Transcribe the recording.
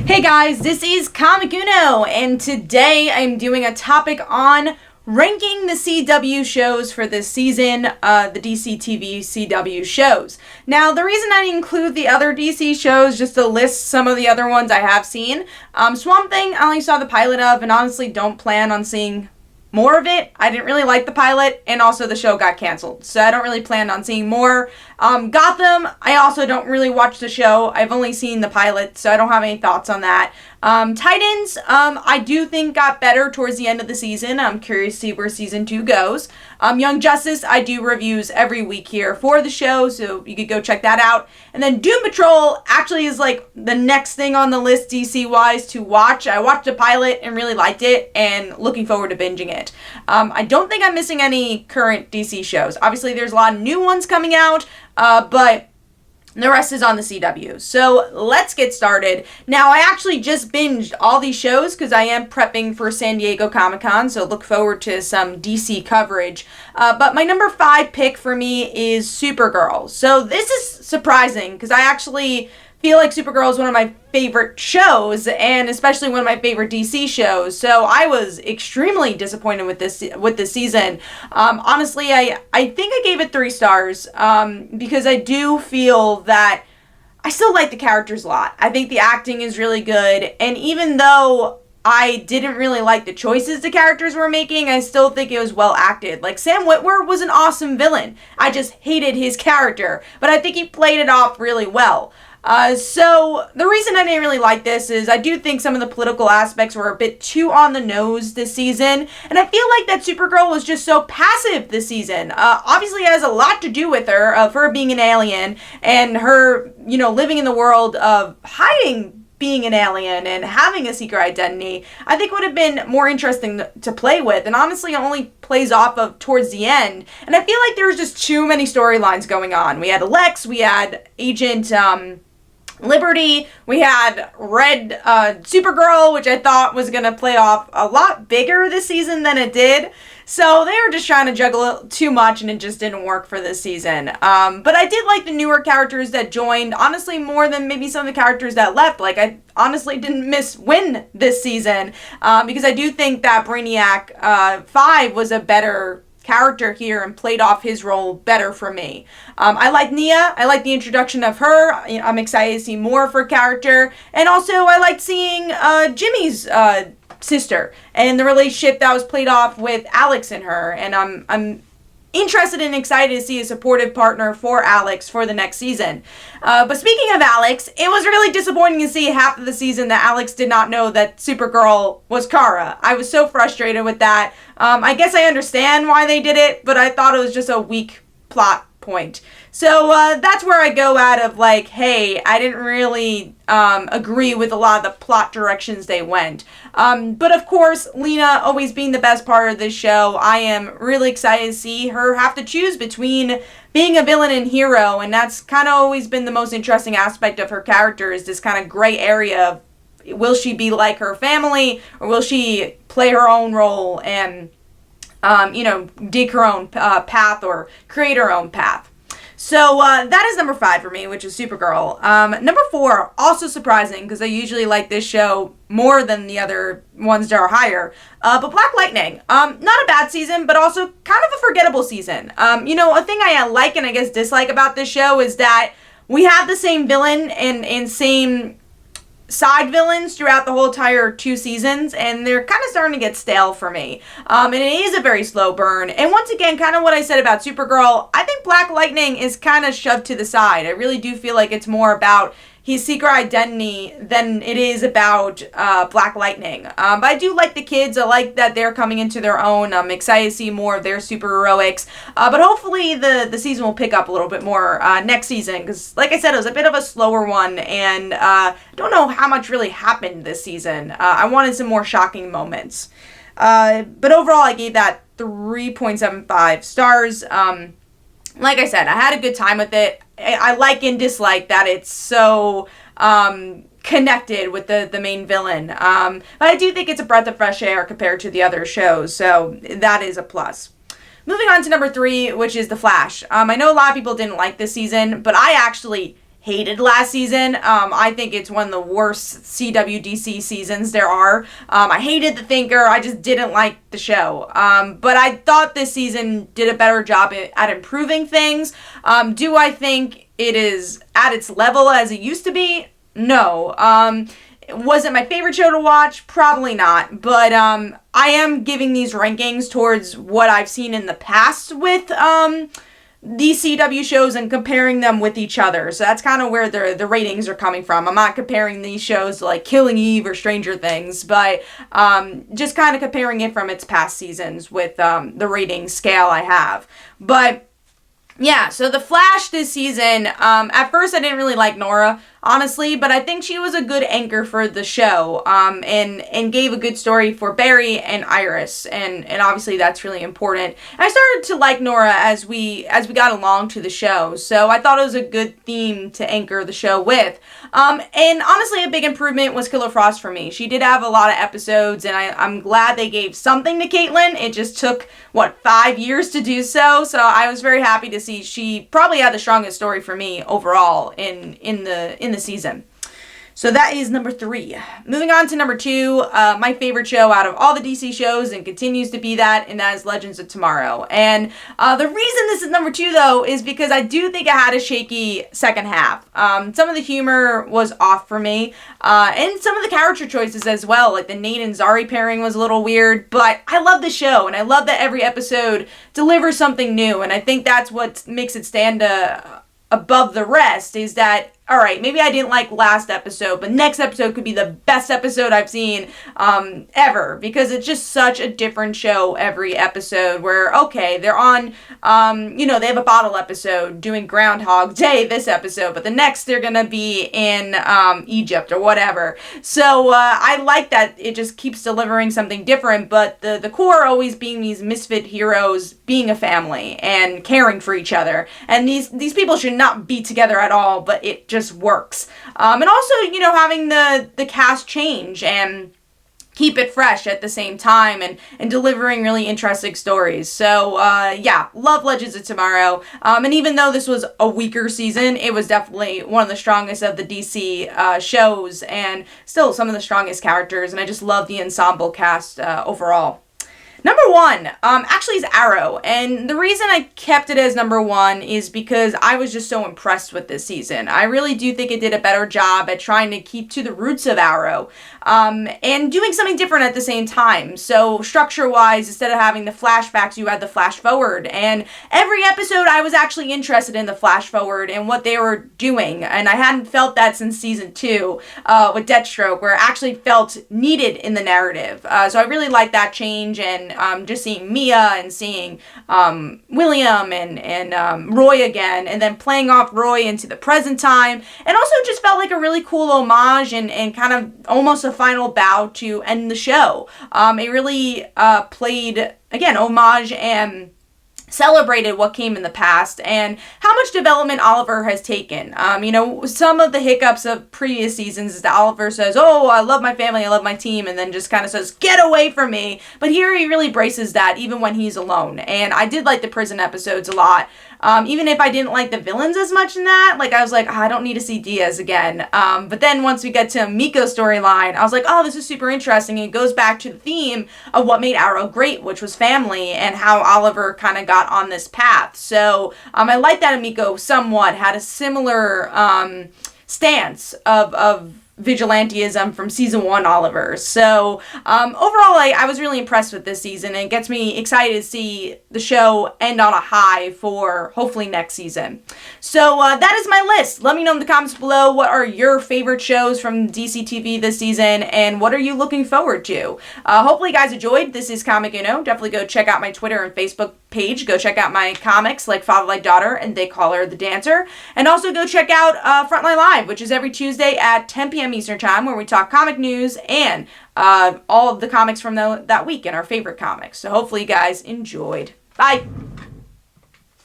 Hey guys, this is Comic Uno, and today I'm doing a topic on ranking the CW shows for this season, the DC TV CW shows. Now, the reason I include the other DC shows, just to list some of the other ones I have seen. Swamp Thing, I only saw the pilot of, and honestly don't plan on seeing more of it. I didn't really like the pilot, and also the show got canceled, so I don't really plan on seeing more. Gotham, I also don't really watch the show. I've only seen the pilot, so I don't have any thoughts on that. Titans, I do think got better towards the end of the season. I'm curious to see where season 2 goes. Young Justice, I do reviews every week here for the show, so you could go check that out. And then Doom Patrol actually is like the next thing on the list DC-wise to watch. I watched the pilot and really liked it, and looking forward to binging it. I don't think I'm missing any current DC shows. Obviously, there's a lot of new ones coming out, but the rest is on the CW. So let's get started. Now, I actually just binged all these shows because I am prepping for San Diego Comic-Con, so look forward to some DC coverage. But my number 5 pick for me is Supergirl. So this is surprising because I actually feel like Supergirl is one of my favorite shows, and especially one of my favorite DC shows. So I was extremely disappointed with this season. Honestly, I think I gave it 3 stars because I do feel that I still like the characters a lot. I think the acting is really good, and even though I didn't really like the choices the characters were making, I still think it was well acted. Like, Sam Witwer was an awesome villain. I just hated his character, but I think he played it off really well. So the reason I didn't really like this is I do think some of the political aspects were a bit too on the nose this season, and I feel like that Supergirl was just so passive this season. Obviously it has a lot to do with her, of her being an alien, and her, living in the world of hiding being an alien and having a secret identity. I think would have been more interesting to play with, and honestly it only plays off of towards the end, and I feel like there was just too many storylines going on. We had Lex, we had Agent Liberty, we had Red Supergirl, which I thought was going to play off a lot bigger this season than it did. So they were just trying to juggle too much, and it just didn't work for this season. But I did like the newer characters that joined, honestly, more than maybe some of the characters that left. Like, I honestly didn't miss Winn this season, because I do think that Brainiac 5 was a better character here and played off his role better for me. I like Nia. I like the introduction of her. I'm excited to see more of her character. And also, I liked seeing Jimmy's sister and the relationship that was played off with Alex and her. And I'm interested and excited to see a supportive partner for Alex for the next season. But speaking of Alex, it was really disappointing to see half of the season that Alex did not know that Supergirl was Kara. I was so frustrated with that. I guess I understand why they did it, but I thought it was just a weak plot point. So that's where I go out of like, hey, I didn't really agree with a lot of the plot directions they went. But of course, Lena always being the best part of this show, I am really excited to see her have to choose between being a villain and hero, and that's kind of always been the most interesting aspect of her character, is this kind of gray area of, will she be like her family, or will she play her own role and dig her own path or create her own path. So that is number 5 for me, which is Supergirl. Number 4, also surprising, because I usually like this show more than the other ones that are higher. But Black Lightning, not a bad season, but also kind of a forgettable season. A thing I like and I guess dislike about this show is that we have the same villain and same side villains throughout the whole entire 2 seasons, and they're kind of starting to get stale for me. And it is a very slow burn. And once again, kind of what I said about Supergirl, I think Black Lightning is kind of shoved to the side. I really do feel like it's more about his secret identity than it is about Black Lightning. But I do like the kids. I like that they're coming into their own. I'm excited to see more of their superheroics. But hopefully the season will pick up a little bit more next season, because like I said, it was a bit of a slower one, and I don't know how much really happened this season. I wanted some more shocking moments. But overall, I gave that 3.75 stars. Like I said, I had a good time with it. I like and dislike that it's so connected with the main villain. But I do think it's a breath of fresh air compared to the other shows, so that is a plus. Moving on to number 3, which is The Flash. I know a lot of people didn't like this season, but I actually hated last season. I think it's one of the worst CWDC seasons there are. I hated The Thinker. I just didn't like the show. But I thought this season did a better job at improving things. Do I think it is at its level as it used to be? No. Was it my favorite show to watch? Probably not. But I am giving these rankings towards what I've seen in the past with these CW shows and comparing them with each other. So that's kind of where the ratings are coming from. I'm not comparing these shows to like Killing Eve or Stranger Things, but just kind of comparing it from its past seasons with the rating scale I have. But yeah, so The Flash this season, at first I didn't really like Nora, honestly, but I think she was a good anchor for the show, and gave a good story for Barry and Iris, and obviously that's really important. And I started to like Nora as we got along to the show, so I thought it was a good theme to anchor the show with. And honestly, a big improvement was Killer Frost for me. She did have a lot of episodes, and I'm glad they gave something to Caitlin. It just took, 5 years to do so, so I was very happy to see she probably had the strongest story for me overall in the season. So that is number 3. Moving on to number 2, my favorite show out of all the DC shows, and continues to be that, and that is Legends of Tomorrow. And the reason this is number 2, though, is because I do think it had a shaky second half. Some of the humor was off for me, and some of the character choices as well, like the Nate and Zari pairing was a little weird, but I love the show, and I love that every episode delivers something new, and I think that's what makes it stand above the rest, is that, all right, maybe I didn't like last episode, but next episode could be the best episode I've seen ever, because it's just such a different show every episode, where, okay, they're on, they have a bottle episode doing Groundhog Day this episode, but the next they're gonna be in Egypt or whatever. So I like that it just keeps delivering something different, but the core always being these misfit heroes being a family and caring for each other. And these people should not be together at all, but it just works. And also, having the cast change and keep it fresh at the same time, and delivering really interesting stories. So, love Legends of Tomorrow. And even though this was a weaker season, it was definitely one of the strongest of the DC shows, and still some of the strongest characters, and I just love the ensemble cast overall. Number 1, actually is Arrow, and the reason I kept it as number 1 is because I was just so impressed with this season. I really do think it did a better job at trying to keep to the roots of Arrow, and doing something different at the same time. So structure-wise, instead of having the flashbacks, you had the flash forward, and every episode I was actually interested in the flash forward and what they were doing, and I hadn't felt that since season 2 with Deathstroke, where it actually felt needed in the narrative. So I really liked that change, and just seeing Mia and seeing William and Roy again, and then playing off Roy into the present time, and also just felt like a really cool homage and kind of almost a final bow to end the show. It really played, again, homage and celebrated what came in the past and how much development Oliver has taken. Some of the hiccups of previous seasons is that Oliver says, oh, I love my family, I love my team, and then just kind of says, get away from me. But here he really braces that even when he's alone. And I did like the prison episodes a lot. Even if I didn't like the villains as much in that, I was like, I don't need to see Diaz again. But then once we get to Miko's storyline, I was like, oh, this is super interesting. It goes back to the theme of what made Arrow great, which was family, and how Oliver kind of got on this path. So I like that Miko somewhat had a similar stance of vigilantism from season 1 Oliver. So overall, I was really impressed with this season, and it gets me excited to see the show end on a high for hopefully next season. So that is my list. Let me know in the comments below, what are your favorite shows from DC TV this season, and what are you looking forward to? Hopefully you guys enjoyed. This is Comic Uno. Definitely go check out my Twitter and Facebook page. Go check out my comics like Father Like Daughter and They Call Her the Dancer. And also go check out Frontline Live, which is every Tuesday at 10 p.m. Eastern Time, where we talk comic news and all of the comics from that week and our favorite comics. So hopefully you guys enjoyed. Bye!